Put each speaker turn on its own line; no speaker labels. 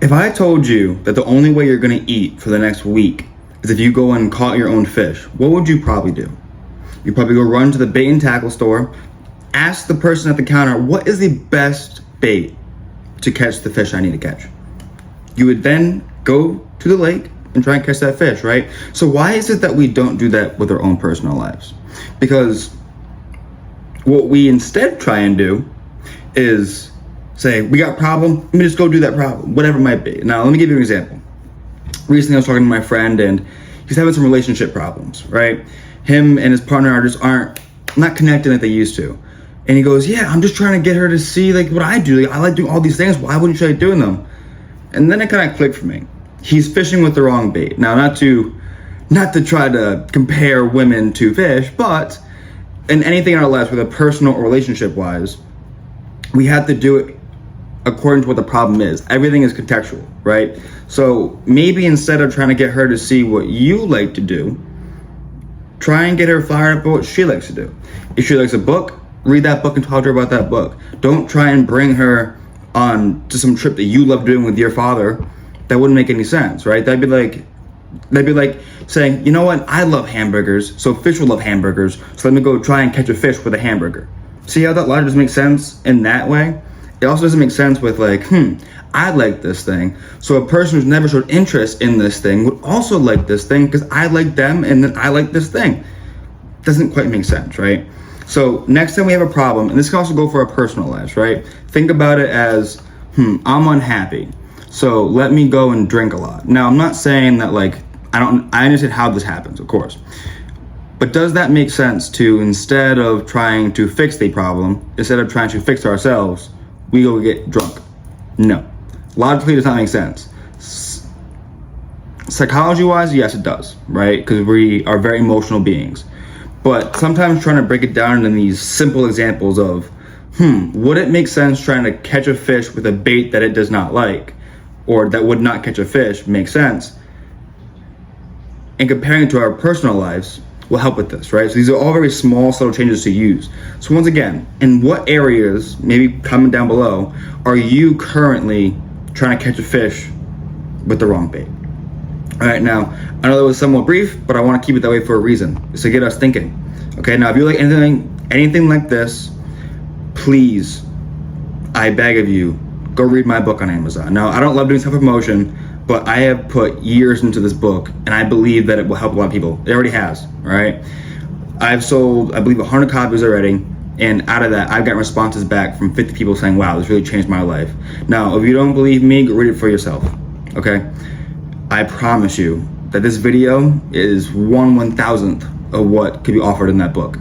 If I told you that the only way you're gonna eat for the next week is if you go and caught your own fish, what would you probably do? You'd probably go run to the bait and tackle store, ask the person at the counter, what is the best bait to catch the fish I need to catch? You would then go to the lake and try and catch that fish, right? So why is it that we don't do that with our own personal lives? Because what we instead try and do is say, we got a problem, let me just go do that problem, whatever it might be. Now, let me give you an example. Recently, I was talking to my friend and he's having some relationship problems, right? Him and his partner aren't not connected like they used to. And he goes, yeah, I'm just trying to get her to see like what I do. Like, I like doing all these things. Why wouldn't you like doing them? And then it kind of clicked for me. He's fishing with the wrong bait. Now, not to try to compare women to fish, but in anything in our lives, whether personal or relationship wise, we have to do it according to what the problem is. Everything is contextual, right? So maybe instead of trying to get her to see what you like to do, try and get her fired up about what she likes to do. If she likes a book, read that book and talk to her about that book. Don't try and bring her on to some trip that you love doing with your father. That wouldn't make any sense, right? That'd be like saying, you know what, I love hamburgers, so fish will love hamburgers, so let me go try and catch a fish with a hamburger. See how that logic doesn't make sense in that way? It also doesn't make sense with like, I like this thing, so a person who's never showed interest in this thing would also like this thing because I like them and then I like this thing. Doesn't quite make sense, right? So next time we have a problem, and this can also go for our personal lives, right? Think about it as, I'm unhappy, so let me go and drink a lot. Now, I'm not saying that like, I understand how this happens, of course. But does that make sense to, instead of trying to fix the problem, instead of trying to fix ourselves, we go get drunk? No. Logically, it does not make sense. Psychology-wise, yes, it does, right? Because we are very emotional beings. But sometimes trying to break it down into these simple examples of, would it make sense trying to catch a fish with a bait that it does not like, or that would not catch a fish, makes sense. And comparing it to our personal lives will help with this, right? So these are all very small, subtle changes to use. So once again, in what areas, maybe comment down below, are you currently trying to catch a fish with the wrong bait? All right, now, I know that was somewhat brief, but I want to keep it that way for a reason. It's to get us thinking. Okay, now if you like anything like this, please, I beg of you, go read my book on Amazon. Now, I don't love doing self-promotion, but I have put years into this book, and I believe that it will help a lot of people. It already has, all right? I've sold, I believe, 100 copies already, and out of that, I've gotten responses back from 50 people saying, wow, this really changed my life. Now, if you don't believe me, go read it for yourself, okay? I promise you that this video is 1/1000th of what could be offered in that book.